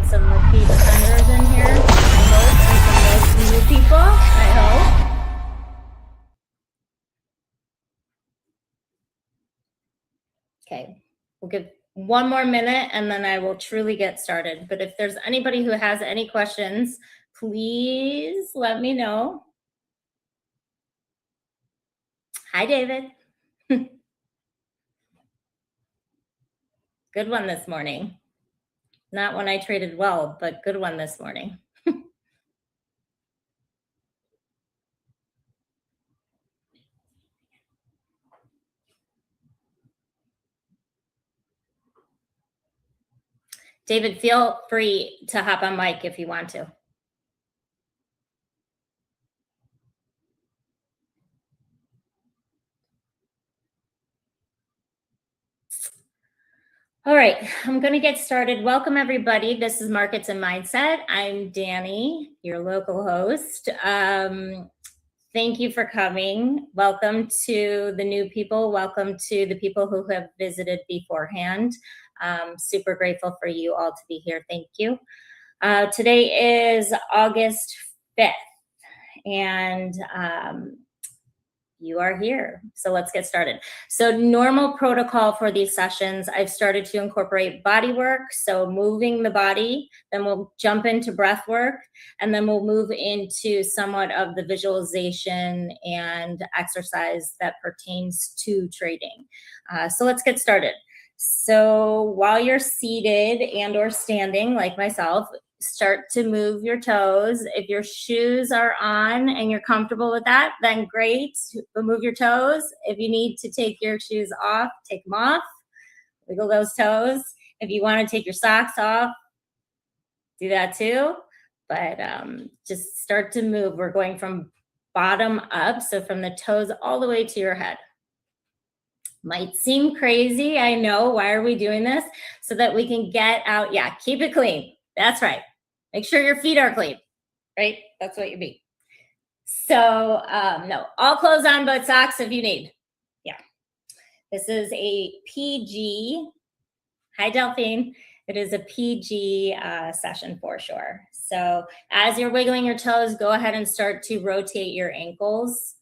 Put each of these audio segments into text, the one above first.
some repeat offenders in here, I hope, and some new people, I hope. Okay, we'll give one more minute and then I will truly get started. But if there's anybody who has any questions, please let me know. Hi, David. Good one this morning. Not when I traded well, but good one this morning. David, feel free to hop on mic if you want to. All right, I'm going to get started. Welcome, everybody. This is Markets and Mindset. I'm Dani, your local host. Thank you for coming. Welcome to the new people. Welcome to the people who have visited beforehand. Super grateful for you all to be here. Thank you. Today is August 5th, and you are here. So let's get started. So normal protocol for these sessions, I've started to incorporate body work. So moving the body, then we'll jump into breath work, and then we'll move into somewhat of the visualization and exercise that pertains to trading. So let's get started. So while you're seated and or standing like myself, start to move your toes. If your shoes are on and you're comfortable with that, then great. Move your toes. If you need to take your shoes off, take them off. Wiggle those toes. If you want to take your socks off, do that too. But just start to move. We're going from bottom up, so from the toes all the way to your head. Might seem crazy, I know. Why are we doing this? So that we can get out. Yeah, keep it clean. That's right. Make sure your feet are clean, right? That's what you mean. So no, all clothes on but socks if you need. Yeah. This is a PG. Hi, Delphine. It is a PG session for sure. So as you're wiggling your toes, go ahead and start to rotate your ankles.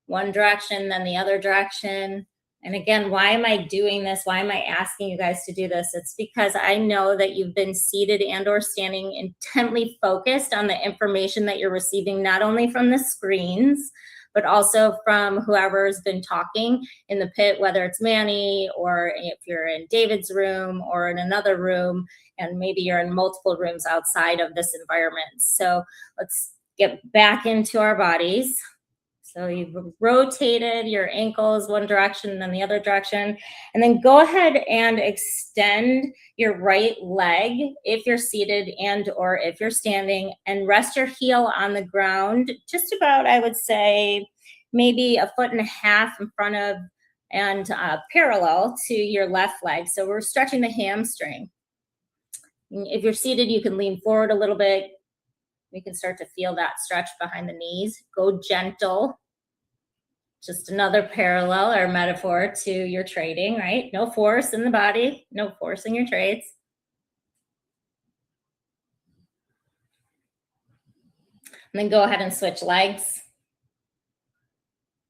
One direction, then the other direction. And again, why am I doing this? Why am I asking you guys to do this? It's because I know that you've been seated and or standing intently focused on the information that you're receiving, not only from the screens, but also from whoever has been talking in the pit, whether it's Manny or if you're in David's room or in another room, and maybe you're in multiple rooms outside of this environment. So let's get back into our bodies. So you've rotated your ankles one direction, then the other direction. And then go ahead and extend your right leg if you're seated and or if you're standing, and rest your heel on the ground, just about, I would say, maybe 1.5 feet in front of and parallel to your left leg. So we're stretching the hamstring. If you're seated, you can lean forward a little bit. We can start to feel that stretch behind the knees. Go gentle. Just another parallel or metaphor to your trading, right? No force in the body, no force in your trades. And then go ahead and switch legs.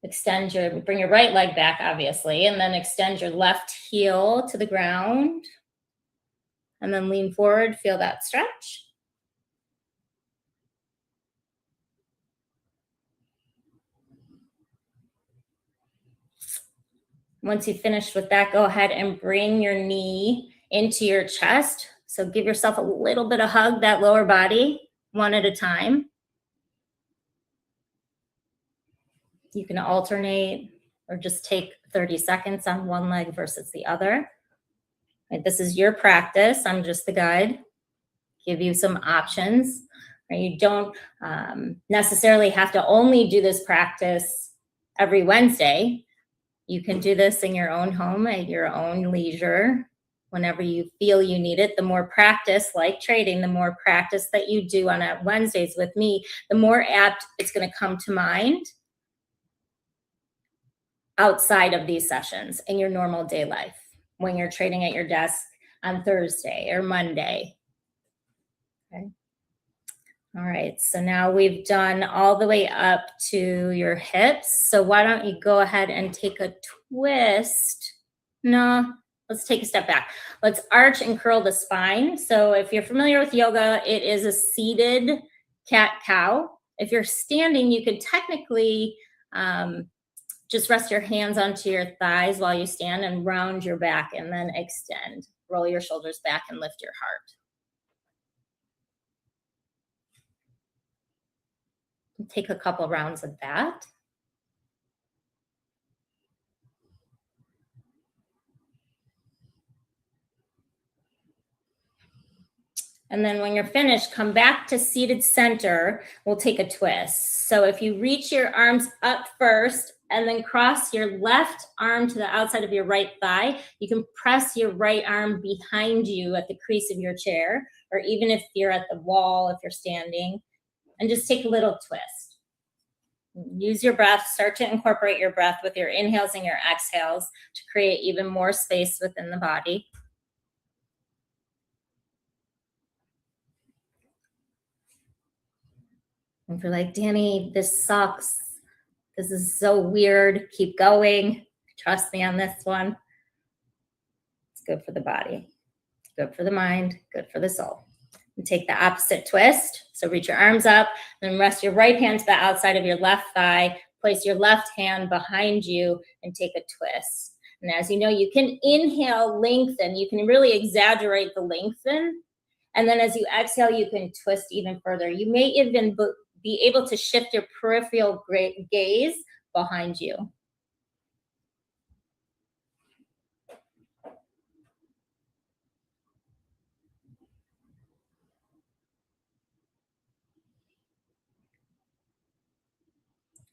Bring your right leg back, obviously, and then extend your left heel to the ground. And then lean forward, feel that stretch. Once you've finished with that, go ahead and bring your knee into your chest. So give yourself a little bit of hug, that lower body, one at a time. You can alternate or just take 30 seconds on one leg versus the other. Right, this is your practice. I'm just the guide. Give you some options. Right, you don't necessarily have to only do this practice every Wednesday. You can do this in your own home at your own leisure whenever you feel you need it. The more practice, like trading, the more practice that you do on Wednesdays with me, the more apt it's going to come to mind outside of these sessions in your normal day life when you're trading at your desk on Thursday or Monday. Okay. All right, so now we've done all the way up to your hips. So why don't you go ahead and take a twist? No, let's take a step back. Let's arch and curl the spine. So if you're familiar with yoga, it is a seated cat-cow. If you're standing, you could technically just rest your hands onto your thighs while you stand and round your back and then extend. Roll your shoulders back and lift your heart. Take a couple rounds of that. And then when you're finished, come back to seated center. We'll take a twist. So if you reach your arms up first and then cross your left arm to the outside of your right thigh, you can press your right arm behind you at the crease of your chair, or even if you're at the wall, if you're standing, and just take a little twist. Use your breath, start to incorporate your breath with your inhales and your exhales to create even more space within the body. If you're like, Dani, this sucks. This is so weird. Keep going. Trust me on this one. It's good for the body, good for the mind, good for the soul. And take the opposite twist. So reach your arms up, then rest your right hand to the outside of your left thigh. Place your left hand behind you and take a twist. And as you know, you can inhale, lengthen. You can really exaggerate the lengthen. And then as you exhale, you can twist even further. You may even be able to shift your peripheral gaze behind you.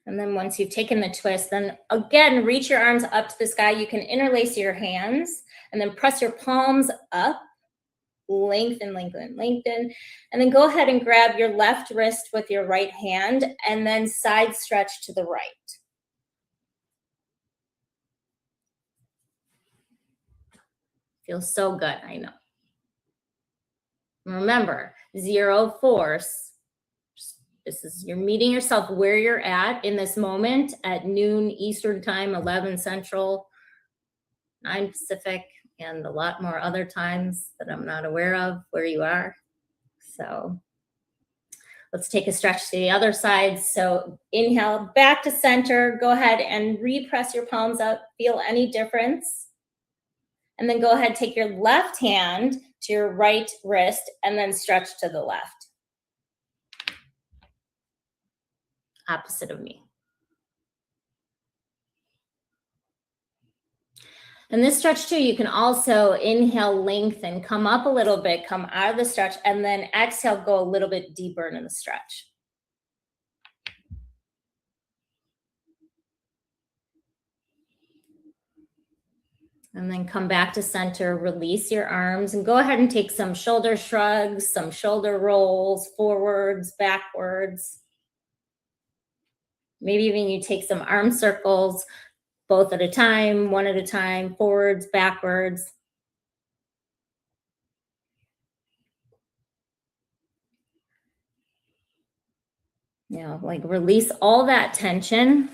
And then once you've taken the twist, then again, reach your arms up to the sky. You can interlace your hands and then press your palms up. Lengthen, lengthen, lengthen. And then go ahead and grab your left wrist with your right hand and then side stretch to the right. Feels so good, I know. Remember, zero force. This is, you're meeting yourself where you're at in this moment at noon Eastern time, 11 Central, 9 Pacific, and a lot more other times that I'm not aware of where you are. So let's take a stretch to the other side. So inhale back to center. Go ahead and repress your palms up. Feel any difference. And then go ahead, take your left hand to your right wrist and then stretch to the left. Opposite of me. And this stretch too, you can also inhale, lengthen, come up a little bit, come out of the stretch, and then exhale, go a little bit deeper into the stretch. And then come back to center, release your arms, and go ahead and take some shoulder shrugs, some shoulder rolls, forwards, backwards. Maybe even you take some arm circles, both at a time, one at a time, forwards, backwards. You know, like release all that tension.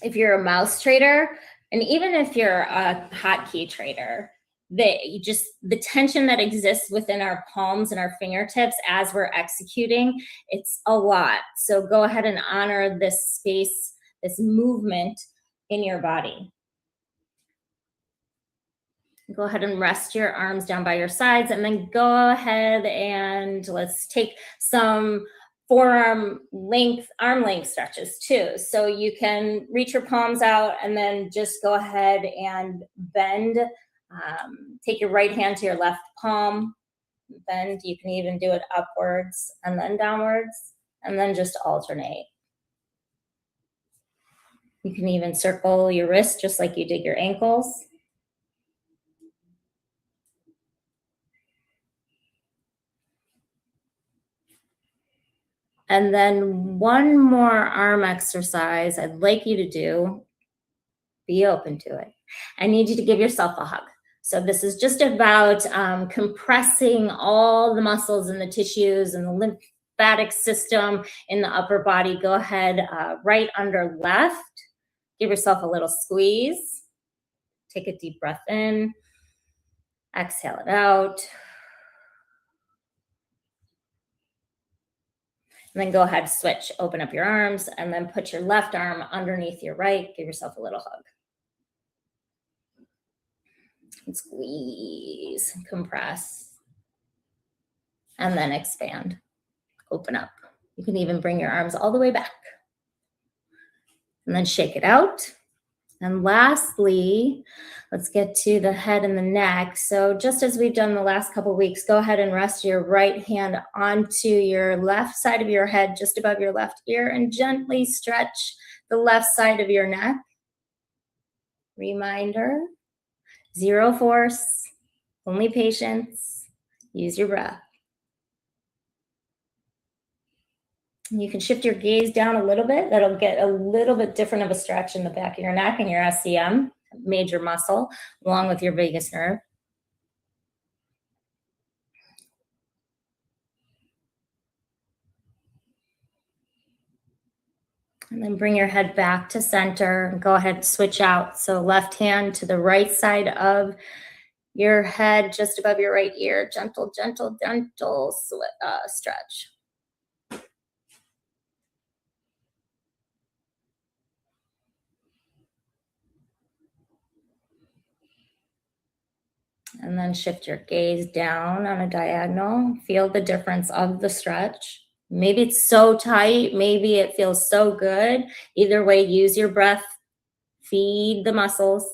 If you're a mouse trader, and even if you're a hotkey trader, the tension that exists within our palms and our fingertips as we're executing, it's a lot. So go ahead and honor this space, this movement in your body. Go ahead and rest your arms down by your sides, and then go ahead and let's take some forearm length, arm length stretches too. So you can reach your palms out and then just go ahead and bend. Take your right hand to your left palm, bend. You can even do it upwards and then downwards, and then just alternate. You can even circle your wrist just like you did your ankles. And then one more arm exercise I'd like you to do. Be open to it. I need you to give yourself a hug. So this is just about compressing all the muscles and the tissues and the lymphatic system in the upper body. Go ahead, right under left. Give yourself a little squeeze. Take a deep breath in. Exhale it out. And then go ahead, switch, open up your arms, and then put your left arm underneath your right. Give yourself a little hug. And squeeze, compress, and then expand. Open up. You can even bring your arms all the way back. And then shake it out. And lastly, let's get to the head and the neck. So just as we've done the last couple of weeks, go ahead and rest your right hand onto your left side of your head, just above your left ear, and gently stretch the left side of your neck. Reminder, zero force, only patience. Use your breath. You can shift your gaze down a little bit. That'll get a little bit different of a stretch in the back of your neck and your SCM, major muscle, along with your vagus nerve. And then bring your head back to center and go ahead and switch out. So left hand to the right side of your head, just above your right ear. Gentle, gentle, gentle stretch. And then shift your gaze down on a diagonal. Feel the difference of the stretch. Maybe it's so tight. Maybe it feels so good. Either way, use your breath. Feed the muscles.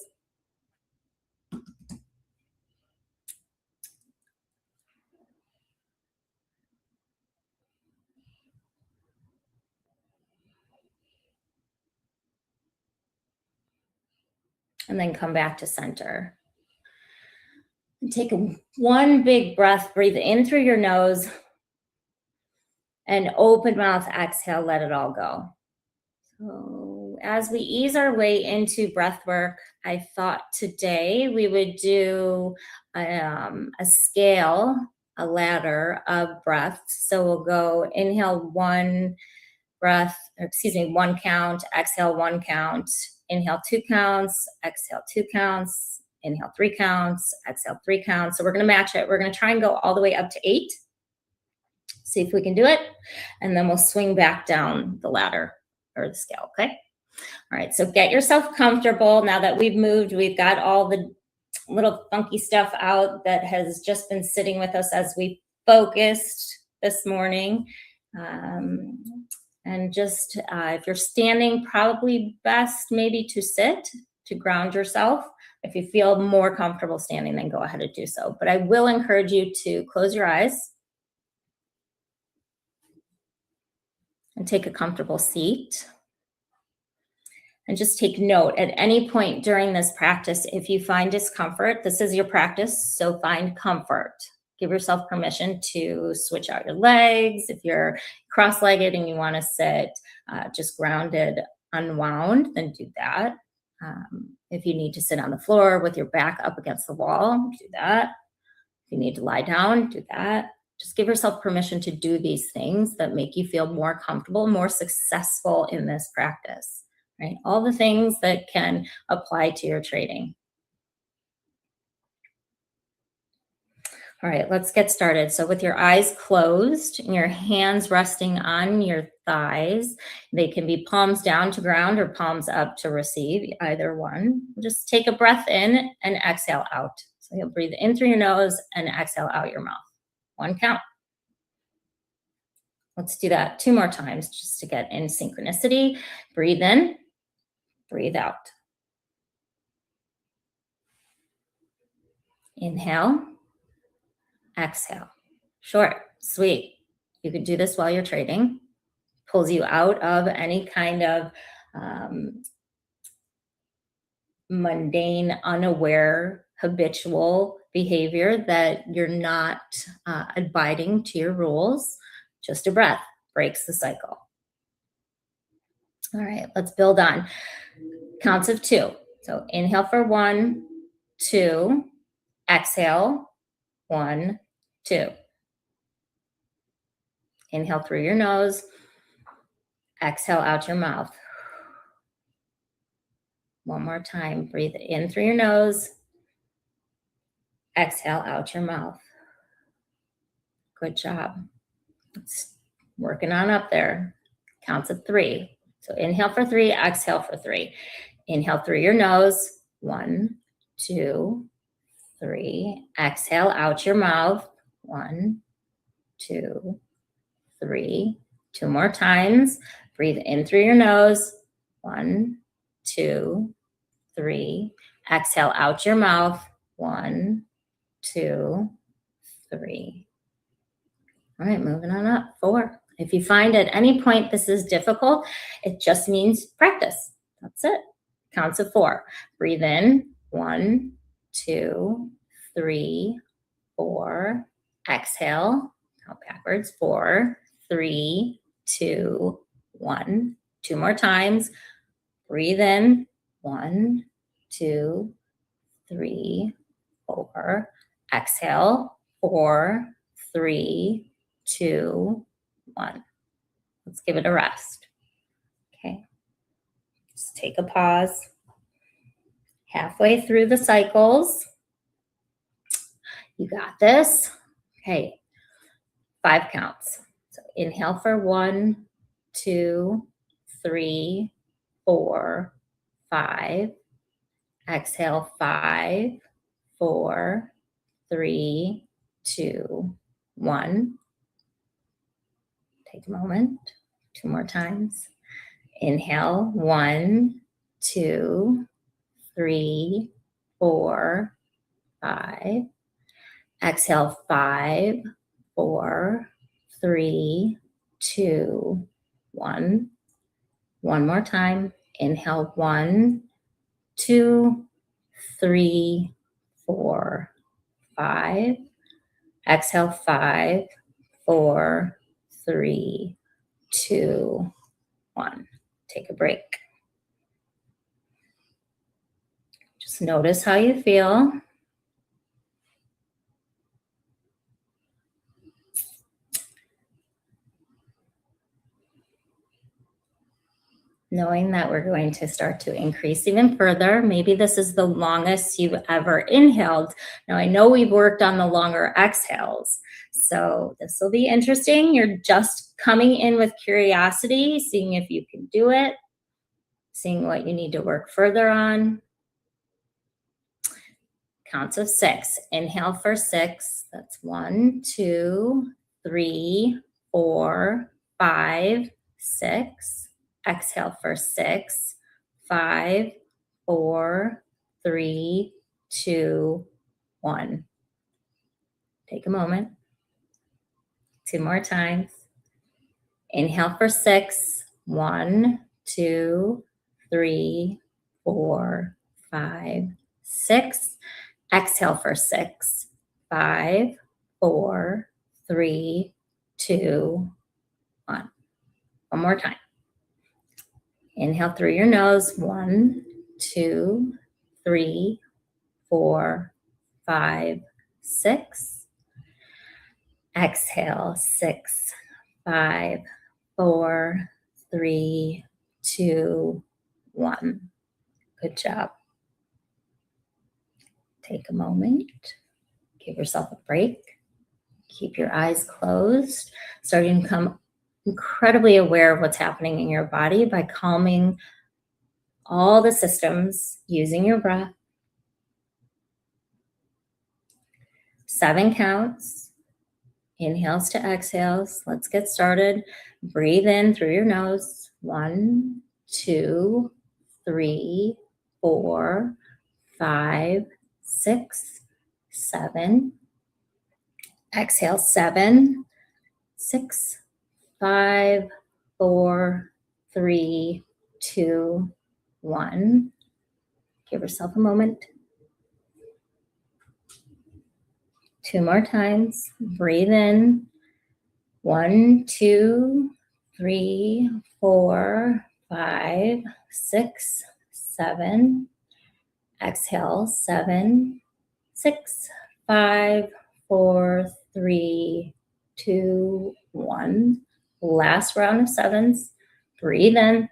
And then come back to center. And take one big breath. Breathe in through your nose. And open mouth, exhale, let it all go. So as we ease our way into breath work, I thought today we would do a scale, a ladder of breaths. So we'll go inhale one breath, one count, exhale one count, inhale 2 counts, exhale 2 counts, inhale 3 counts, exhale 3 counts. So we're going to match it. We're going to try and go all the way up to 8. See if we can do it. And then we'll swing back down the ladder or the scale, okay? All right, so get yourself comfortable. Now that we've moved, we've got all the little funky stuff out that has just been sitting with us as we focused this morning. And just if you're standing, probably best maybe to sit, to ground yourself. If you feel more comfortable standing, then go ahead and do so. But I will encourage you to close your eyes and take a comfortable seat. And just take note at any point during this practice, if you find discomfort, this is your practice, so find comfort. Give yourself permission to switch out your legs. If you're cross-legged and you want to sit just grounded, unwound, then do that. If you need to sit on the floor with your back up against the wall, do that. If you need to lie down, do that. Just give yourself permission to do these things that make you feel more comfortable, more successful in this practice, right? All the things that can apply to your trading. All right, let's get started. So with your eyes closed and your hands resting on your thighs, they can be palms down to ground or palms up to receive, either one. Just take a breath in and exhale out. So you'll breathe in through your nose and exhale out your mouth. 1 count. Let's do that 2 more times just to get in synchronicity. Breathe in, breathe out. Inhale, exhale. Short, sweet. You can do this while you're trading. Pulls you out of any kind of mundane, unaware, habitual behavior that you're not abiding to your rules. Just a breath breaks the cycle. All right, let's build on. Counts of 2. So inhale for 1, 2, Exhale, 1, 2. Inhale through your nose. Exhale out your mouth. One more time. Breathe in through your nose. Exhale out your mouth. Good job. It's working on up there. Counts of 3. So inhale for 3, exhale for 3. Inhale through your nose. 1, 2, 3. Exhale out your mouth. 1, 2, 3. 2 more times. Breathe in through your nose. 1, 2, 3. Exhale out your mouth. 1, 2, 3. All right, moving on up. 4. If you find at any point this is difficult, it just means practice. That's it. Counts of 4. Breathe in. 1, 2, 3, 4. Exhale. Count backwards. 4, 3, 2, 1. 2 more times. Breathe in. 1, 2, 3, 4. Exhale. 4, 3, 2, 1. Let's give it a rest. Okay. Just take a pause. Halfway through the cycles. You got this. Okay. 5 counts. So inhale for 1, 2, 3, 4, 5. Exhale 5, 4, 3, 2, 1. Take a moment. 2 more times. Inhale 1, 2, 3, 4, 5. Exhale 5, 4, 3, 2, 1. One more time. Inhale 1, 2, 3, 4, 5. Exhale 5, 4, 3, 2, 1. Take a break. Just notice how you feel. Knowing that we're going to start to increase even further. Maybe this is the longest you've ever inhaled. Now, I know we've worked on the longer exhales, so this will be interesting. You're just coming in with curiosity, seeing if you can do it, seeing what you need to work further on. Counts of 6. Inhale for 6. That's 1, 2, 3, 4, 5, 6. Exhale for 6, 5, 4, 3, 2, 1. Take a moment. 2 more times. Inhale for 6, 1, 2, 3, 4, 5, 6. Exhale for 6, 5, 4, 3, 2, 1. One more time. Inhale through your nose. 1, 2, 3, 4, 5, 6. Exhale 6, 5, 4, 3, 2, 1. Good job. Take a moment. Give yourself a break. Keep your eyes closed. Starting to become incredibly aware of what's happening in your body by calming all the systems using your breath. 7 counts. Inhales to exhales. Let's get started. Breathe in through your nose. 1, 2, 3, 4, 5, 6, 7. Exhale 7, 6, 5, 4, 3, 2, 1. Give yourself a moment. 2 more times. Breathe in. 1, 2, 3, 4, 5, 6, 7. Exhale 7, 6, 5, 4, 3, 2, 1. Last round of 7s. Breathe in.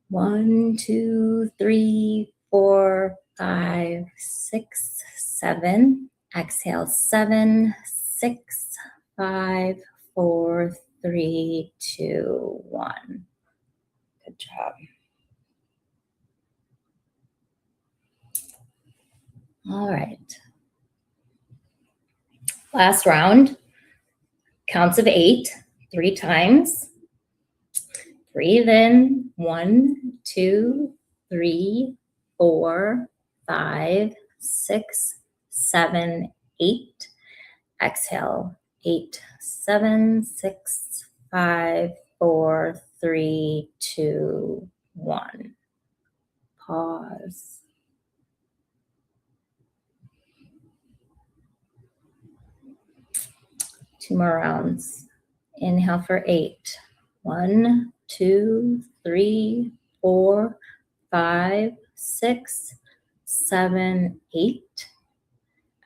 1, 2, 3, 4, 5, 6, 7. Exhale, 7, 6, 5, 4, 3, 2, 1. Good job. All right. Last round. Counts of 8, 3 times. Breathe in. 1, 2, 3, 4, 5, 6, 7, 8. Exhale. 8, 7, 6, 5, 4, 3, 2, 1. Pause. Two more rounds. Inhale for 8. 1, 2, 3, 4, 5, 6, 7, 8.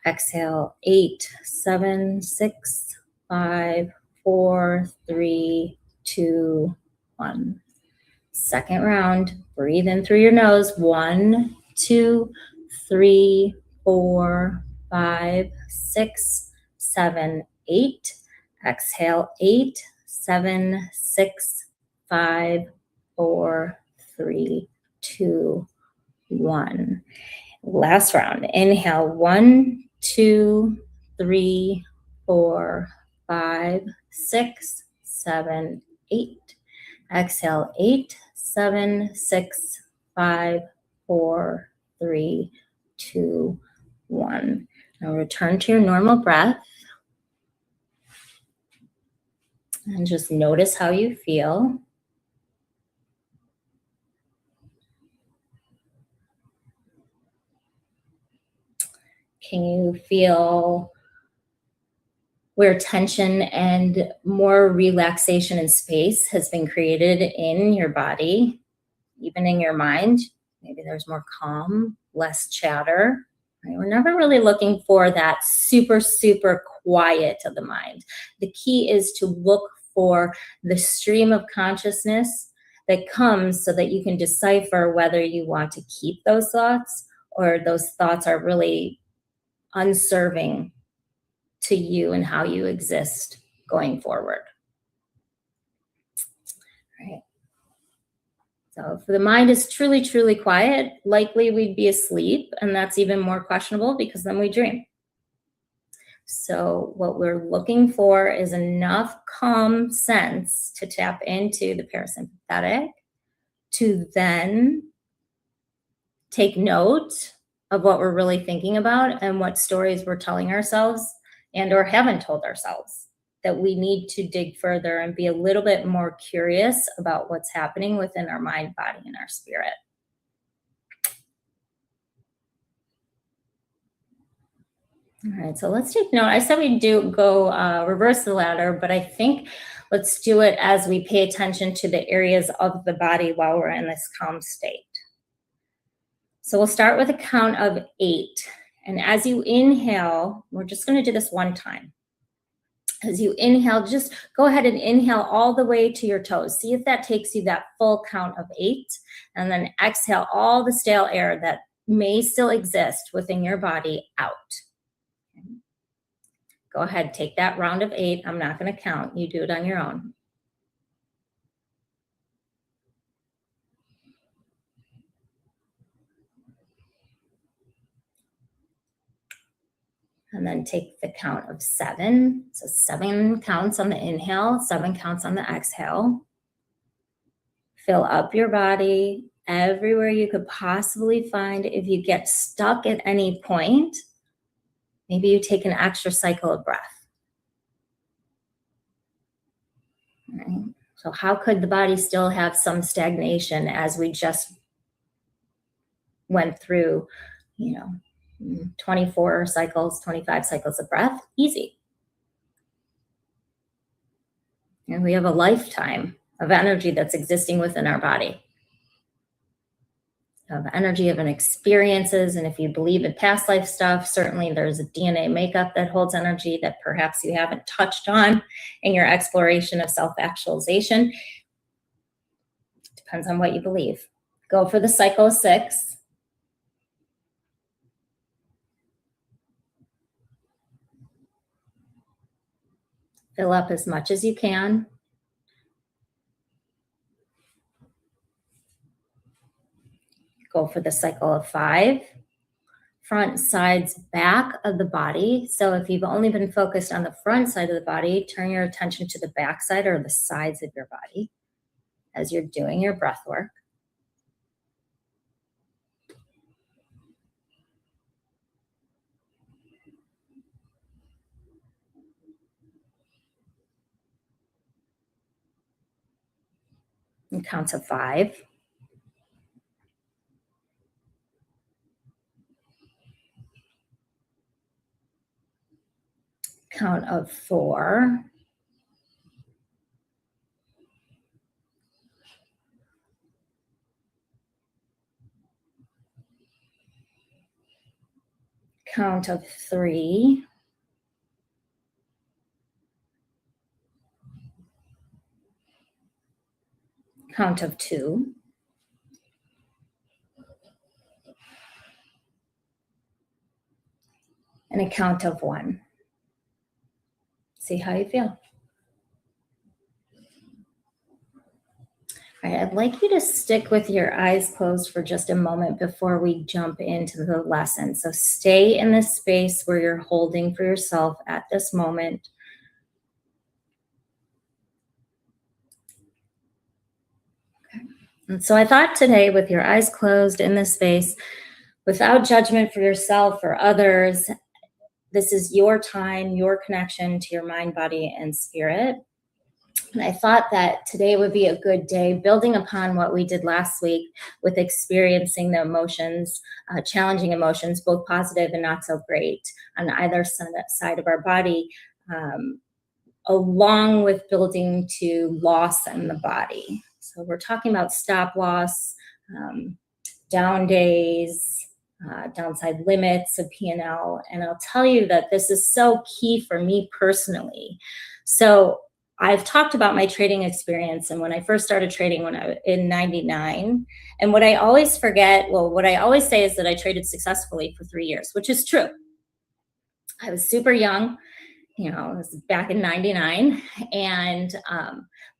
Exhale, 8, 7, 6, 5, 4, 3, 2, 1. Second round. Breathe in through your nose. 1, 2, 3, 4, 5, 6, 7, 8. Exhale, 8, 7, 6, 5, 4, 3, 2, 1. Last round. Inhale. 1, 2, 3, 4, 5, 6, 7, 8. Exhale. 8, 7, 6, 5, 4, 3, 2, 1. Now return to your normal breath. And just notice how you feel. Can you feel where tension and more relaxation and space has been created in your body, even in your mind? Maybe there's more calm, less chatter. Right? We're never really looking for that super, super quiet of the mind. The key is to look for the stream of consciousness that comes so that you can decipher whether you want to keep those thoughts or those thoughts are really unserving to you and how you exist going forward. Right. So if the mind is truly, truly quiet, likely we'd be asleep, and that's even more questionable because then we dream. So what we're looking for is enough calm sense to tap into the parasympathetic, to then take note of what we're really thinking about and what stories we're telling ourselves and or haven't told ourselves, that we need to dig further and be a little bit more curious about what's happening within our mind, body, and our spirit. All right, so let's take note. I said we do go reverse the ladder, but I think let's do it as we pay attention to the areas of the body while we're in this calm state. So we'll start with a count of 8. And as you inhale, we're just going to do this one time. As you inhale, just go ahead and inhale all the way to your toes. See if that takes you that full count of 8. And then exhale all the stale air that may still exist within your body out. Go ahead, take that round of 8. I'm not going to count. You do it on your own. And then take the count of 7. So 7 counts on the inhale, 7 counts on the exhale. Fill up your body everywhere you could possibly find. If you get stuck at any point, maybe you take an extra cycle of breath. All right. So how could the body still have some stagnation as we just went through, 24 cycles, 25 cycles of breath? Easy. And we have a lifetime of energy that's existing within our body. of energy, of an experiences. And if you believe in past life stuff, certainly there's a DNA makeup that holds energy that perhaps you haven't touched on in your exploration of self-actualization. Depends on what you believe. Go for the cycle of 6. Fill up as much as you can. Go for the cycle of 5. Front, sides, back of the body. So if you've only been focused on the front side of the body, turn your attention to the back side or the sides of your body as you're doing your breath work. And count to 5. Count of 4. Count of 3. Count of 2. And a count of 1. See how you feel. All right, I'd like you to stick with your eyes closed for just a moment before we jump into the lesson. So stay in this space where you're holding for yourself at this moment. Okay. And so I thought today, with your eyes closed in this space, without judgment for yourself or others, this is your time, your connection to your mind, body, and spirit. And I thought that today would be a good day, building upon what we did last week with experiencing the emotions, challenging emotions, both positive and not so great, on either side of our body, along with building to loss in the body. So we're talking about stop loss, down days, downside limits of P&L. And I'll tell you that this is so key for me personally. So I've talked about my trading experience and when I first started trading when I was in 99. And what I always forget, well, what I always say is that I traded successfully for 3 years, which is true. I was super young, it was back in 99. And,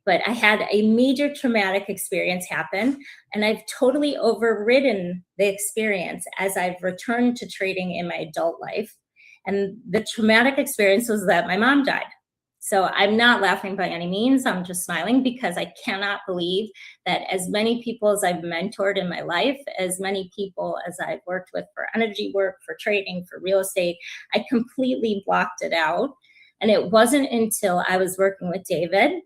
but I had a major traumatic experience happen, and I've totally overridden the experience as I've returned to trading in my adult life. And the traumatic experience was that my mom died. So I'm not laughing by any means. I'm just smiling because I cannot believe that as many people as I've mentored in my life, as many people as I've worked with for energy work, for trading, for real estate, I completely blocked it out. And it wasn't until I was working with David,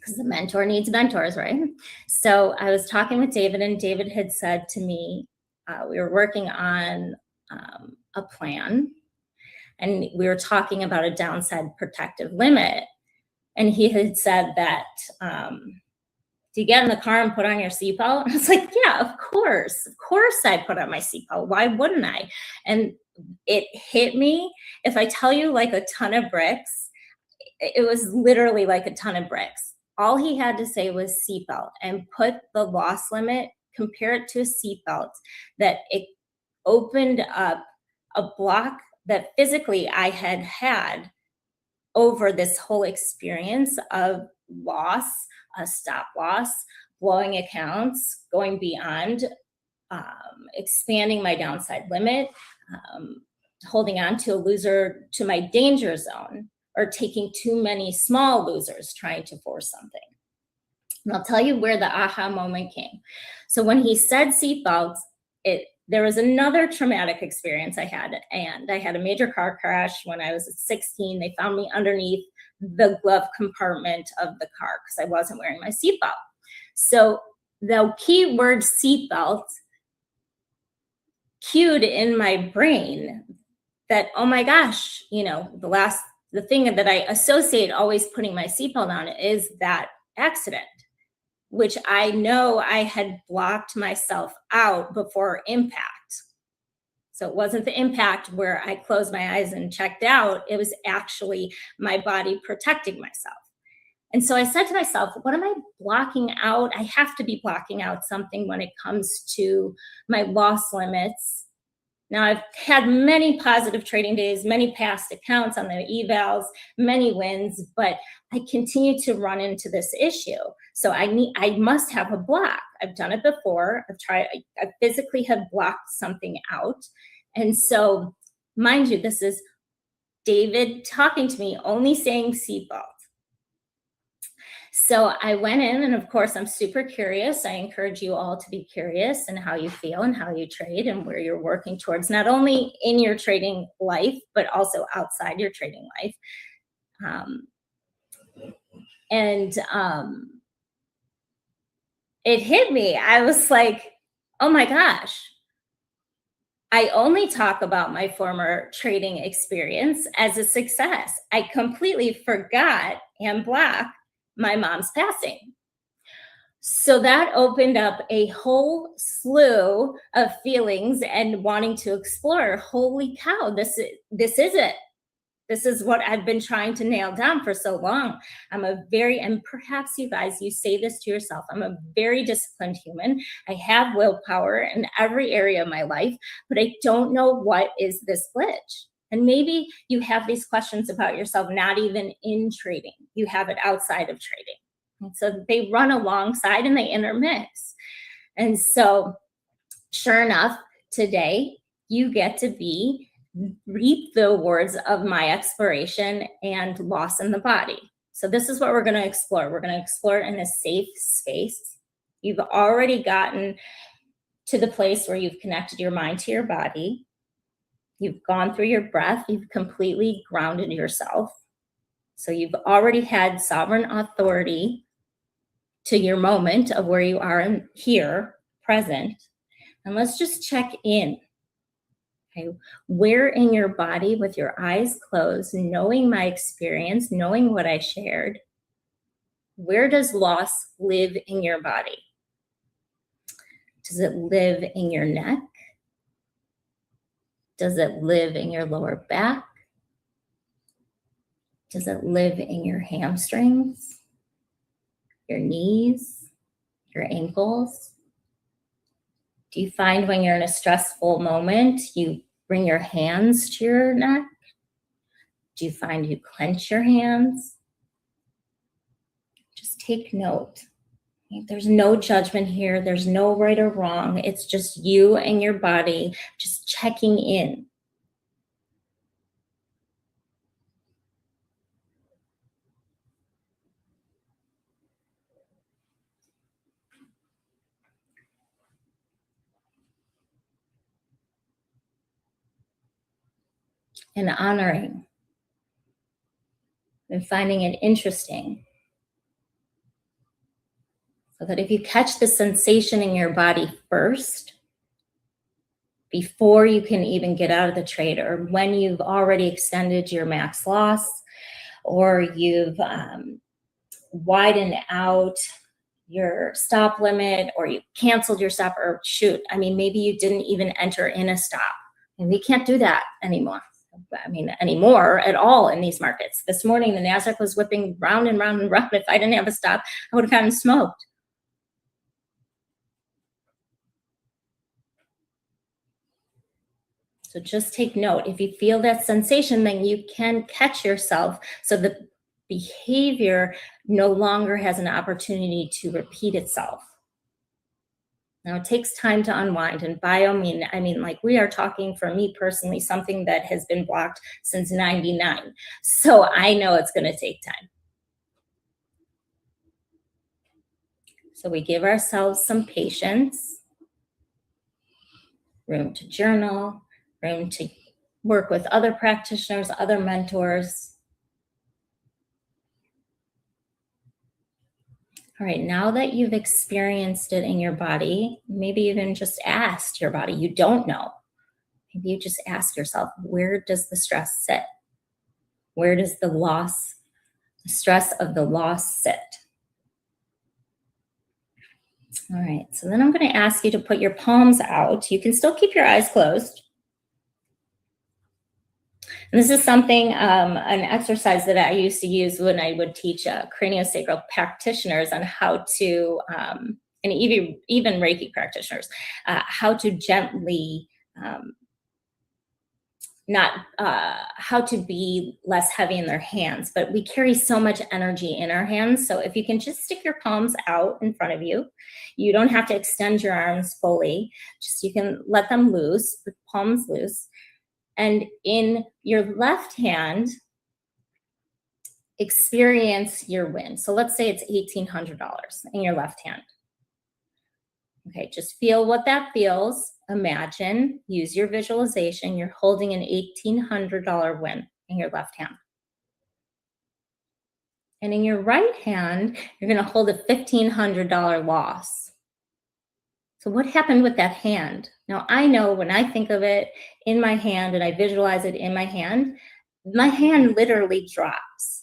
because the mentor needs mentors, right? So I was talking with David, and David had said to me, we were working on a plan, and we were talking about a downside protective limit. And he had said that, do you get in the car and put on your seatbelt? I was like, yeah, of course I put on my seatbelt. Why wouldn't I? And it hit me, if I tell you, like a ton of bricks. It was literally like a ton of bricks. All he had to say was seatbelt, and put the loss limit, compare it to a seatbelt, that it opened up a block that physically I had over this whole experience of loss, a stop loss, blowing accounts, going beyond, expanding my downside limit, holding on to a loser to my danger zone, or taking too many small losers trying to force something. And I'll tell you where the aha moment came. So when he said seatbelts, there was another traumatic experience I had, and I had a major car crash when I was 16. They found me underneath the glove compartment of the car because I wasn't wearing my seatbelt. So the key word seatbelt cued in my brain that, oh my gosh, the thing that I associate always putting my seatbelt on is that accident. which I know I had blocked myself out before impact. So it wasn't the impact where I closed my eyes and checked out. It was actually my body protecting myself. And so I said to myself, what am I blocking out? I have to be blocking out something when it comes to my loss limits. Now, I've had many positive trading days, many past accounts on the evals, many wins, but I continue to run into this issue. So I must have a block. I've done it before. I physically have blocked something out. And so, mind you, this is David talking to me, only saying seatbelt. So I went in, and of course, I'm super curious. I encourage you all to be curious in how you feel and how you trade and where you're working towards, not only in your trading life, but also outside your trading life. It hit me. I was like, oh my gosh. I only talk about my former trading experience as a success. I completely forgot and blocked my mom's passing. So that opened up a whole slew of feelings and wanting to explore. Holy cow, this is it. This is what I've been trying to nail down for so long. And perhaps you guys, you say this to yourself, I'm a very disciplined human. I have willpower in every area of my life, but I don't know what is this glitch. And maybe you have these questions about yourself, not even in trading. You have it outside of trading. And so they run alongside and they intermix. And so sure enough, today you get to reap the awards of my exploration and loss in the body. So this is what we're going to explore. We're going to explore it in a safe space. You've already gotten to the place where you've connected your mind to your body. You've gone through your breath. You've completely grounded yourself. So you've already had sovereign authority to your moment of where you are here, present. And let's just check in. Okay, where in your body, with your eyes closed, knowing my experience, knowing what I shared, where does loss live in your body? Does it live in your neck? Does it live in your lower back? Does it live in your hamstrings, your knees, your ankles? Do you find when you're in a stressful moment, you bring your hands to your neck? Do you find you clench your hands? Just take note. There's no judgment here. There's no right or wrong. It's just you and your body just checking in. And honoring and finding it interesting. So that if you catch the sensation in your body first, before you can even get out of the trade, or when you've already extended your max loss, or you've widened out your stop limit, or you canceled your stop, or shoot, I mean, maybe you didn't even enter in a stop. And we can't do that anymore. Anymore at all in these markets. This morning, the NASDAQ was whipping round and round and round. If I didn't have a stop, I would have gotten smoked. So just take note. If you feel that sensation, then you can catch yourself so the behavior no longer has an opportunity to repeat itself. Now, it takes time to unwind, and I mean, like, we are talking, for me personally, something that has been blocked since 99. So I know it's going to take time. So we give ourselves some patience, room to journal, room to work with other practitioners, other mentors. All right, now that you've experienced it in your body, maybe even just asked your body, you don't know. Maybe you just ask yourself, where does the stress sit? Where does the stress of the loss sit? All right, so then I'm going to ask you to put your palms out. You can still keep your eyes closed. And this is something, an exercise that I used to use when I would teach craniosacral practitioners on how to, and even Reiki practitioners, how to gently, not how to be less heavy in their hands. But we carry so much energy in our hands. So if you can just stick your palms out in front of you, you don't have to extend your arms fully. Just you can let them loose, the palms loose. And in your left hand, experience your win. So let's say it's $1,800 in your left hand. Okay, just feel what that feels. Imagine, use your visualization. You're holding an $1,800 win in your left hand. And in your right hand, you're going to hold a $1,500 loss. So what happened with that hand? Now, I know when I think of it in my hand and I visualize it in my hand literally drops.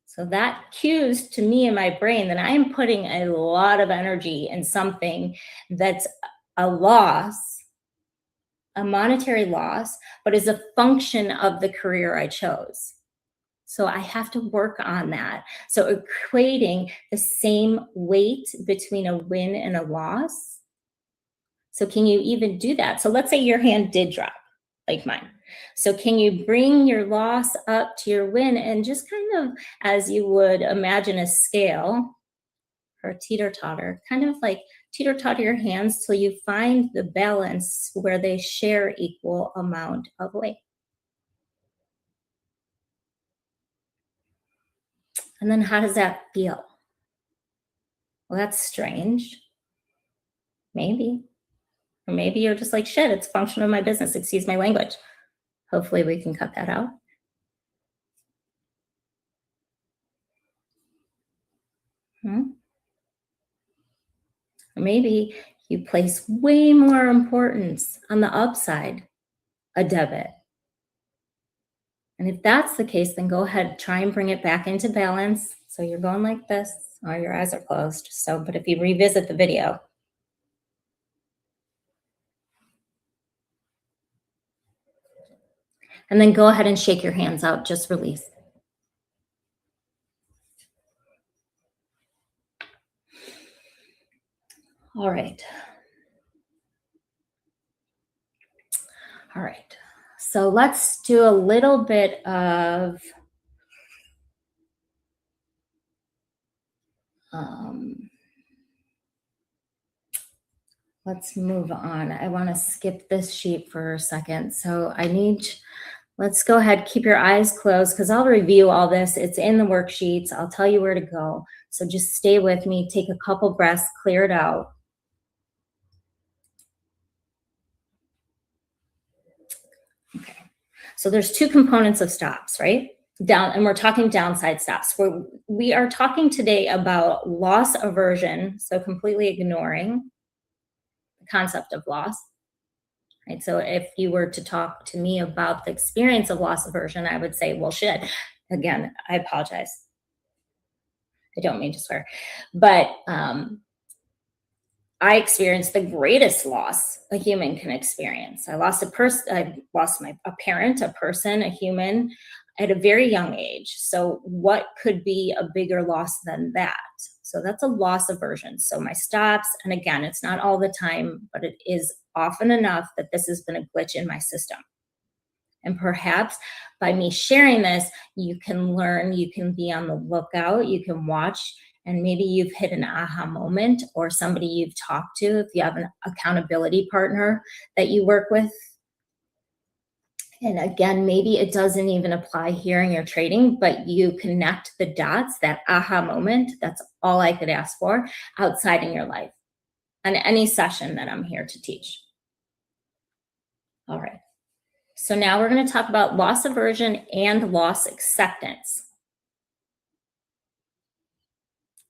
So that cues to me in my brain that I am putting a lot of energy in something that's a loss, a monetary loss, but is a function of the career I chose. So I have to work on that. So equating the same weight between a win and a loss. So can you even do that? So let's say your hand did drop, like mine. So can you bring your loss up to your win and just kind of, as you would imagine a scale or a teeter-totter, kind of like teeter-totter your hands till you find the balance where they share equal amount of weight. And then how does that feel? Well, that's strange. Maybe. Or maybe you're just like, shit, it's a function of my business. Excuse my language. Hopefully we can cut that out. Or maybe you place way more importance on the upside, a debit. And if that's the case, then go ahead, try and bring it back into balance. So you're going like this, or your eyes are closed. So, but if you revisit the video, and then go ahead and shake your hands out, just release. All right. All right. So let's do a little bit of let's move on. I want to skip this sheet for a second. So let's go ahead, keep your eyes closed because I'll review all this. It's in the worksheets. I'll tell you where to go. So just stay with me, take a couple breaths, clear it out. Okay. So there's two components of stops, right? And we're talking downside stops. We are talking today about loss aversion, so completely ignoring the concept of loss. Right? So if you were to talk to me about the experience of loss aversion, I would say, well, shit. Again, I apologize. I don't mean to swear, but I experienced the greatest loss a human can experience. I lost a parent, a person, a human at a very young age. So what could be a bigger loss than that? So that's a loss aversion. So my stops, and again, it's not all the time, but it is often enough that this has been a glitch in my system. And perhaps by me sharing this, you can learn, you can be on the lookout, you can watch, and maybe you've hit an aha moment or somebody you've talked to, if you have an accountability partner that you work with. And again, maybe it doesn't even apply here in your trading, but you connect the dots, that aha moment, that's all I could ask for outside in your life on any session that I'm here to teach. All right. So now we're going to talk about loss aversion and loss acceptance.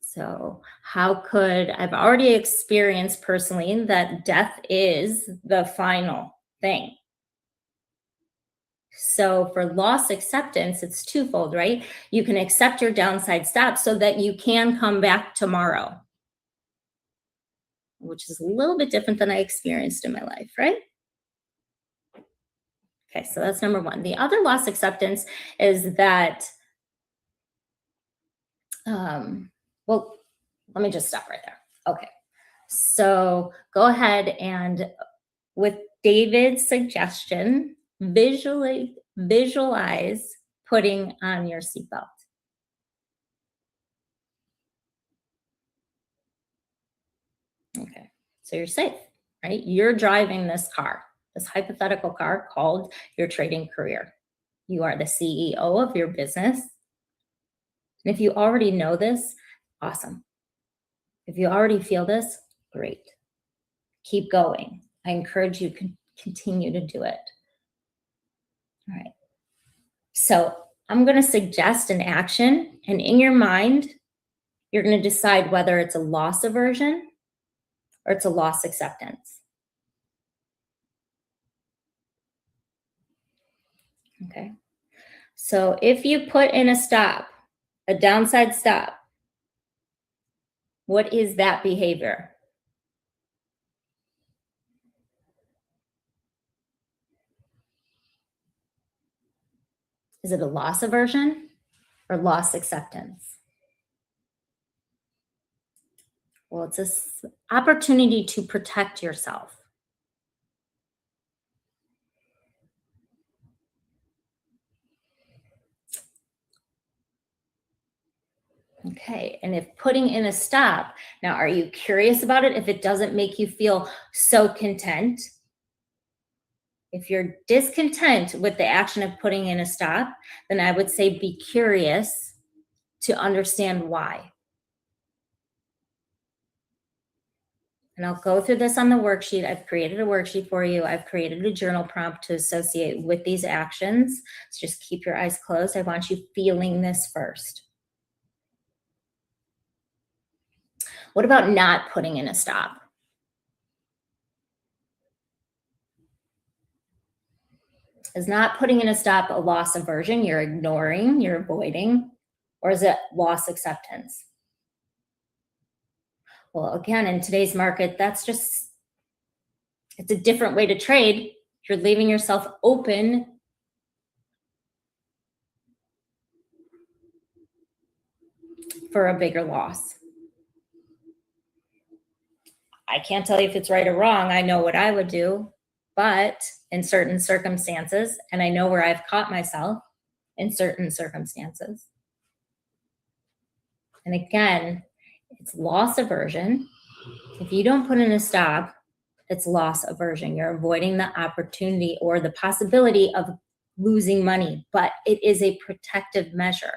So I've already experienced personally that death is the final thing. So for loss acceptance, it's twofold, right? You can accept your downside stop so that you can come back tomorrow. which is a little bit different than I experienced in my life, right? Okay, so that's number one. The other loss acceptance is that, well, let me just stop right there. Okay, so go ahead and with David's suggestion, visualize putting on your seatbelt. Okay, so you're safe, right? You're driving this car, this hypothetical car called your trading career. You are the CEO of your business. And if you already know this, awesome. If you already feel this, great. Keep going. I encourage you to continue to do it. All right. So I'm going to suggest an action, and in your mind, you're going to decide whether it's a loss aversion or it's a loss acceptance. Okay. So if you put in a stop, a downside stop, what is that behavior? Is it a loss aversion or loss acceptance? Well, it's an opportunity to protect yourself. Okay, and if putting in a stop, now are you curious about it if it doesn't make you feel so content? If you're discontent with the action of putting in a stop, then I would say be curious to understand why. And I'll go through this on the worksheet. I've created a worksheet for you. I've created a journal prompt to associate with these actions. So just keep your eyes closed. I want you feeling this first. What about not putting in a stop? Is not putting in a stop a loss aversion? You're ignoring, you're avoiding, or is it loss acceptance? Well, again, in today's market, it's a different way to trade. You're leaving yourself open for a bigger loss. I can't tell you if it's right or wrong. I know what I would do, but in certain circumstances, and I know where I've caught myself in certain circumstances. And again, it's loss aversion. If you don't put in a stop, it's loss aversion. You're avoiding the opportunity or the possibility of losing money, but it is a protective measure.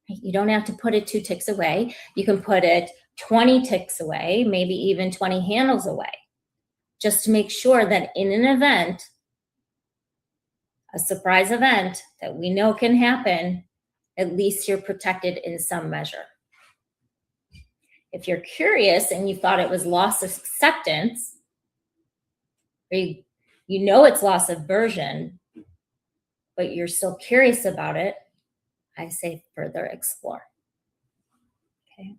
You don't have to put it 2 ticks away. You can put it 20 ticks away, maybe even 20 handles away, just to make sure that in an event, a surprise event that we know can happen, at least you're protected in some measure. If you're curious and you thought it was loss acceptance, or you know it's loss aversion, but you're still curious about it, I say further explore. Okay.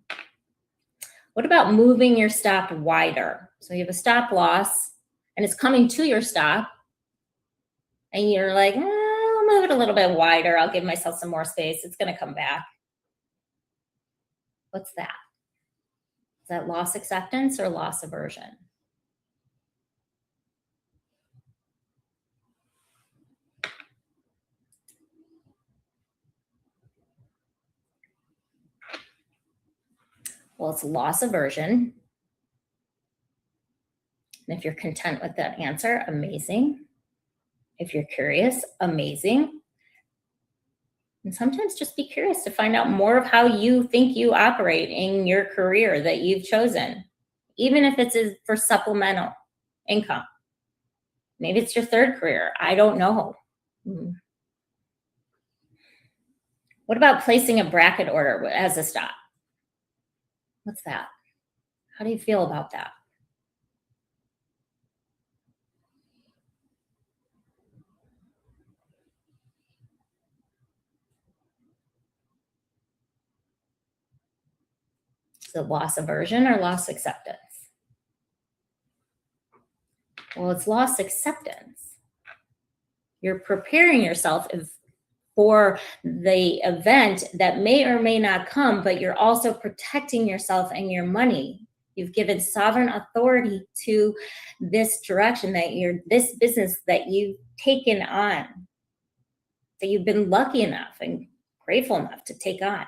What about moving your stop wider? So you have a stop loss and it's coming to your stop and you're like, I'll move it a little bit wider. I'll give myself some more space. It's going to come back. What's that? Is that loss acceptance or loss aversion? Well, it's loss aversion. And if you're content with that answer, amazing. If you're curious, amazing. And sometimes just be curious to find out more of how you think you operate in your career that you've chosen, even if it's for supplemental income. Maybe it's your third career. I don't know. What about placing a bracket order as a stop? What's that? How do you feel about that? Is it loss aversion or loss acceptance? Well, it's loss acceptance. You're preparing yourself for the event that may or may not come, but you're also protecting yourself and your money. You've given sovereign authority to this direction this business that you've taken on, that you've been lucky enough and grateful enough to take on.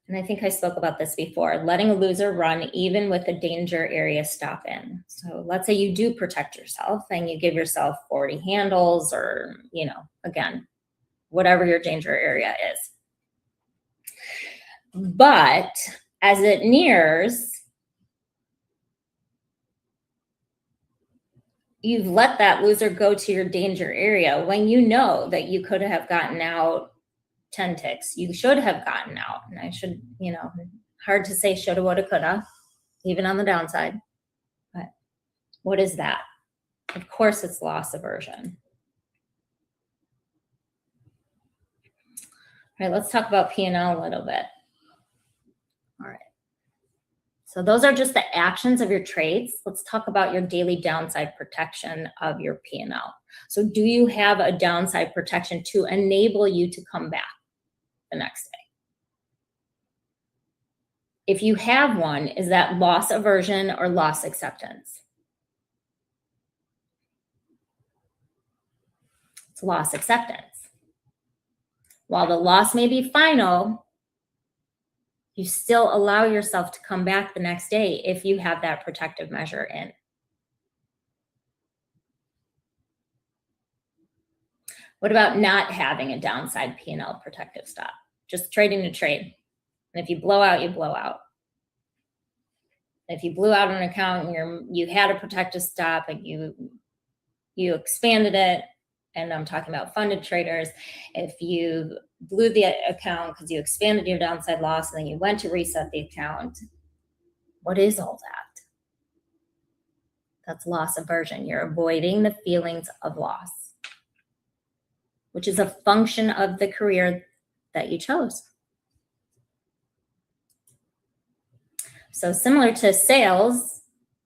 And I think I spoke about this before, letting a loser run even with a danger area stop in. So let's say you do protect yourself and you give yourself 40 handles or, again, whatever your danger area is. But as it nears, you've let that loser go to your danger area when you know that you could have gotten out 10 ticks. You should have gotten out. And I should, hard to say shoulda, woulda, coulda, even on the downside. But what is that? Of course, it's loss aversion. All right, let's talk about P&L a little bit. All right. So those are just the actions of your trades. Let's talk about your daily downside protection of your P&L. So do you have a downside protection to enable you to come back the next day? If you have one, is that loss aversion or loss acceptance? It's loss acceptance. While the loss may be final, you still allow yourself to come back the next day if you have that protective measure in. What about not having a downside P&L protective stop? Just trading to trade. And if you blow out, you blow out. If you blew out an account and you had a protective stop and you expanded it, and I'm talking about funded traders, if you blew the account because you expanded your downside loss and then you went to reset the account, what is all that? That's loss aversion. You're avoiding the feelings of loss, which is a function of the career that you chose. So similar to sales,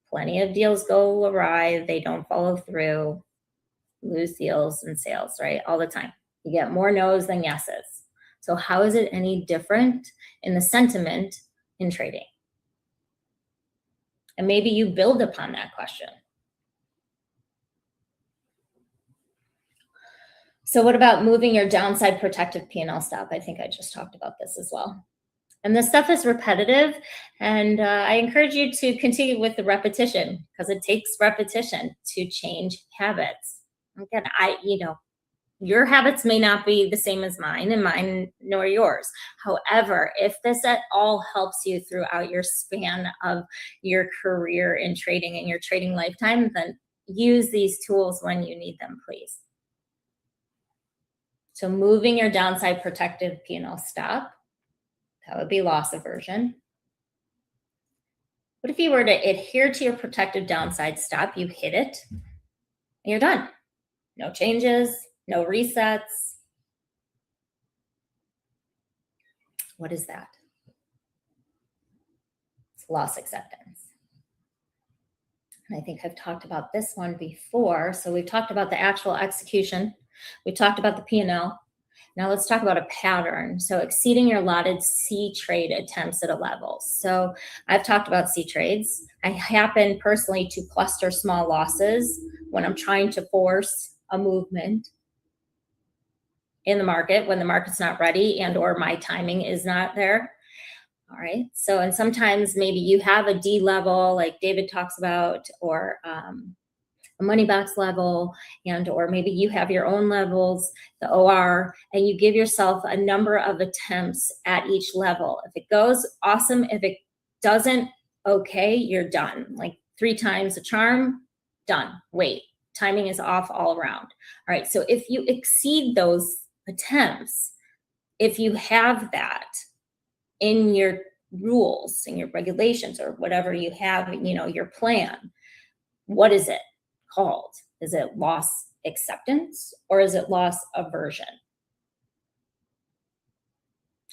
plenty of deals go awry. They don't follow through. Lose deals in sales, right? All the time. You get more no's than yeses. So how is it any different in the sentiment in trading? And maybe you build upon that question. So what about moving your downside protective P&L stop? I think I just talked about this as well. And this stuff is repetitive, and I encourage you to continue with the repetition because it takes repetition to change habits. Again, your habits may not be the same as mine and mine nor yours. However, if this at all helps you throughout your span of your career in trading and your trading lifetime, then use these tools when you need them, please. So moving your downside protective P&L stop, that would be loss aversion. What if you were to adhere to your protective downside stop, you hit it, and you're done. No changes, no resets. What is that? It's loss acceptance. And I think I've talked about this one before. So we've talked about the actual execution. We talked about the P&L. Now let's talk about a pattern. So exceeding your allotted C trade attempts at a level. So I've talked about C trades. I happen personally to cluster small losses when I'm trying to force a movement in the market when the market's not ready and or my timing is not there. All right. So, and sometimes maybe you have a D level like David talks about, or a money box level, and or maybe you have your own levels, the OR, and you give yourself a number of attempts at each level. If it goes, awesome. If it doesn't, okay, you're done. Like 3 times a charm, done. Wait, timing is off all around. All right, so if you exceed those attempts, if you have that in your rules, in your regulations, or whatever you have, your plan, what is it called? Is it loss acceptance or is it loss aversion?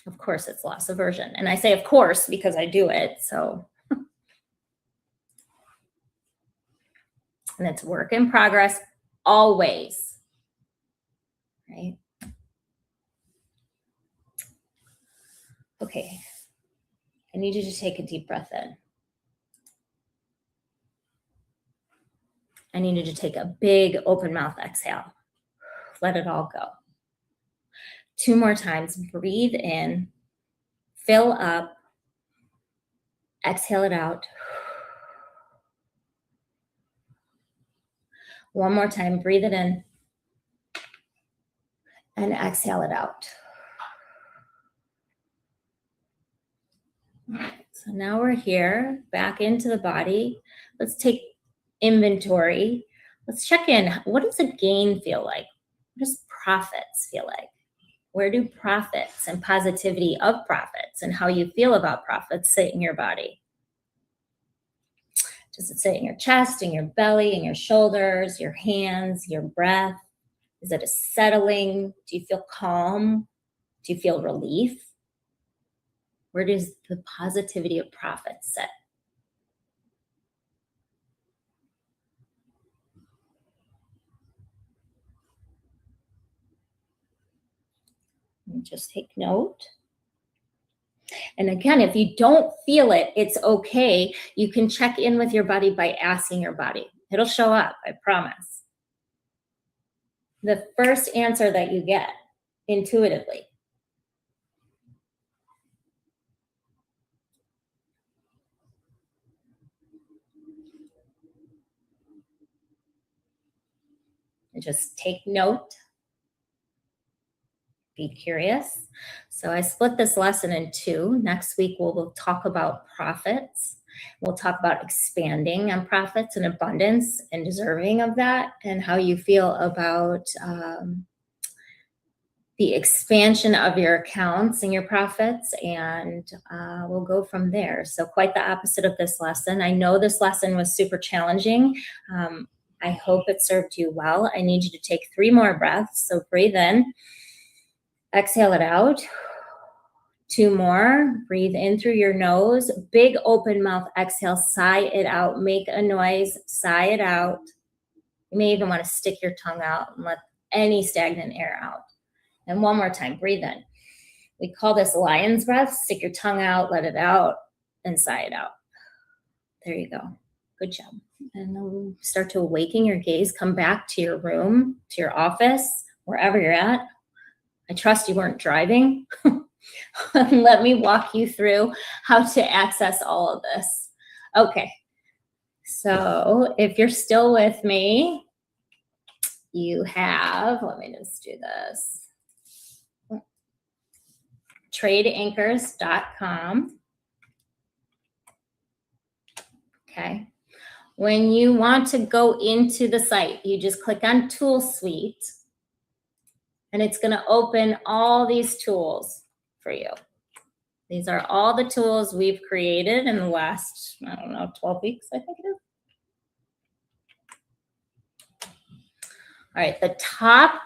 Of course, it's loss aversion. And I say, of course, because I do it. So, and it's work in progress always, right? Okay. I need you to take a deep breath in. I need you to take a big open mouth exhale. Let it all go. 2 more times. Breathe in, fill up, exhale it out. 1 more time. Breathe it in and exhale it out. All right, so now we're here, back into the body. Let's take inventory. Let's check in. What does a gain feel like? What does profits feel like? Where do profits and positivity of profits and how you feel about profits sit in your body? Does it sit in your chest, in your belly, in your shoulders, your hands, your breath? Is it a settling? Do you feel calm? Do you feel relief? Where does the positivity of profits sit? And just take note. And again, if you don't feel it, it's okay. You can check in with your body by asking your body. It'll show up, I promise. The first answer that you get intuitively. And just take note. Be curious. So I split this lesson in 2. Next week, we'll talk about profits. We'll talk about expanding on profits and abundance and deserving of that, and how you feel about the expansion of your accounts and your profits, and we'll go from there. So quite the opposite of this lesson. I know this lesson was super challenging. I hope it served you well. I need you to take 3 more breaths. So breathe in. Exhale it out. 2 more. Breathe in through your nose. Big open mouth exhale. Sigh it out. Make a noise. Sigh it out. You may even want to stick your tongue out and let any stagnant air out. And 1 more time. Breathe in. We call this lion's breath. Stick your tongue out, let it out, and sigh it out. There you go. Good job. And then start to awaken your gaze. Come back to your room, to your office, wherever you're at. I trust you weren't driving. Let me walk you through how to access all of this. Okay. So if you're still with me, you have, let me just do this. tradeanchors.com. Okay. When you want to go into the site, you just click on Tool Suite. And it's going to open all these tools for you. These are all the tools we've created in the last, 12 weeks, I think it is. All right, the top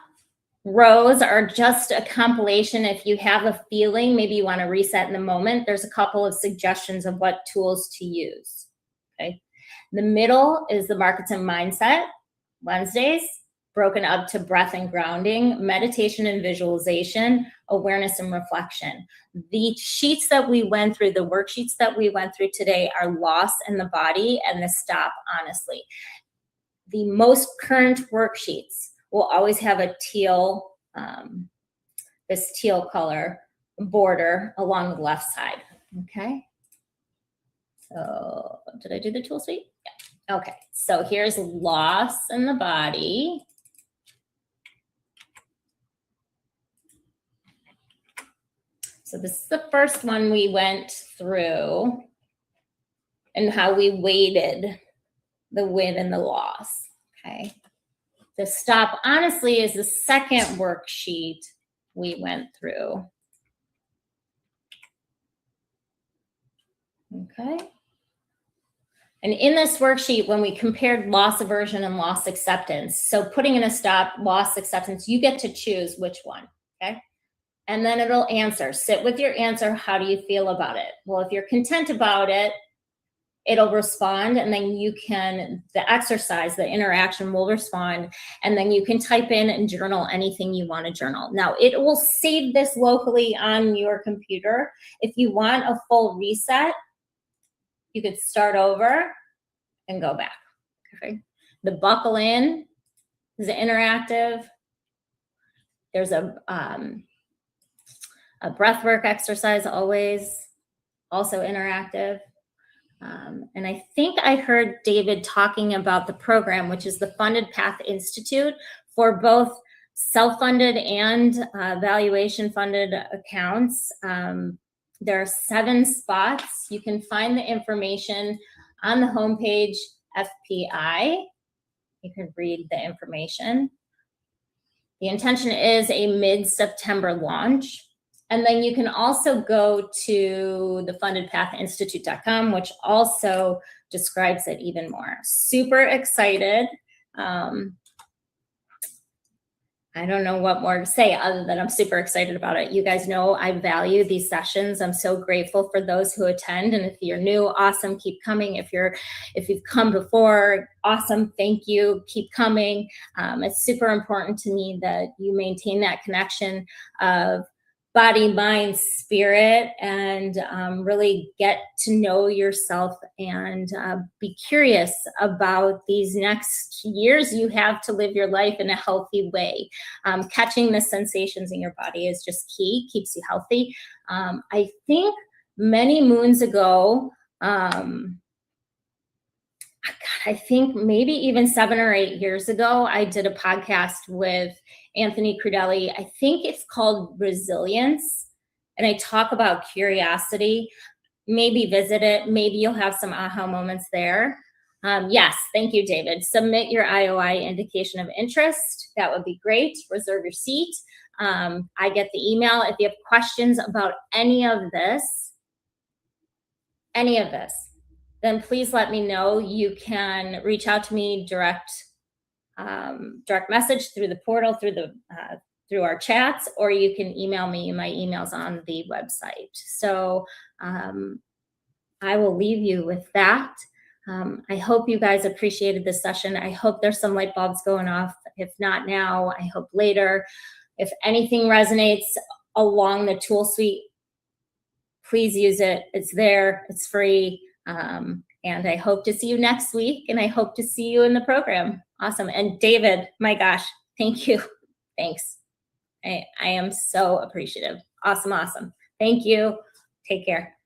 rows are just a compilation. If you have a feeling, maybe you want to reset in the moment, there's a couple of suggestions of what tools to use. Okay. The middle is the Markets and Mindset Wednesdays, broken up to breath and grounding, meditation and visualization, awareness and reflection. The sheets that we went through, the worksheets that we went through today are loss in the body and the stop honestly. The most current worksheets will always have a teal, this teal color border along the left side, okay? So did I do the tool suite? Yeah. Okay, so here's loss in the body. So this is the first one we went through and how we weighted the win and the loss, okay? The stop, honestly, is the second worksheet we went through. Okay. And in this worksheet, when we compared loss aversion and loss acceptance, so putting in a stop, loss acceptance, you get to choose which one, okay? and then it'll answer. Sit with your answer. How do you feel about it? Well, if you're content about it, it'll respond, and then you can, the exercise, the interaction will respond, and then you can type in and journal anything you want to journal. Now, it will save this locally on your computer. If you want a full reset, you could start over and go back. Okay. The buckle in is interactive. There's a breathwork exercise, always also interactive. And I think I heard David talking about the program, which is the Funded Path Institute, for both self-funded and valuation funded accounts. There are 7 spots. You can find the information on the homepage, FPI. You can read the information. The intention is a mid-September launch. And then you can also go to the fundedpathinstitute.com, which also describes it even more. Super excited. I don't know what more to say other than I'm super excited about it. You guys know I value these sessions. I'm so grateful for those who attend. And if you're new, awesome, keep coming. If you've come before, awesome, thank you, keep coming. It's super important to me that you maintain that connection of body, mind, spirit, and really get to know yourself and be curious about these next years you have to live your life in a healthy way. Catching the sensations in your body is just key, keeps you healthy. I think many moons ago, I think maybe even 7 or 8 years ago, I did a podcast with Anthony Crudelli. I think it's called Resilience. And I talk about curiosity. Maybe visit it. Maybe you'll have some aha moments there. Yes, thank you, David. Submit your IOI indication of interest. That would be great. Reserve your seat. I get the email. If you have questions about any of this, then please let me know. You can reach out to me direct message through the portal, through our chats, or you can email me. My email's on the website. So I will leave you with that. I hope you guys appreciated this session. I hope there's some light bulbs going off. If not now, I hope later. If anything resonates along the tool suite, please use it. It's there. It's free. And I hope to see you next week, and I hope to see you in the program. Awesome. And David, my gosh, thank you. Thanks. I am so appreciative. Awesome. Thank you. Take care.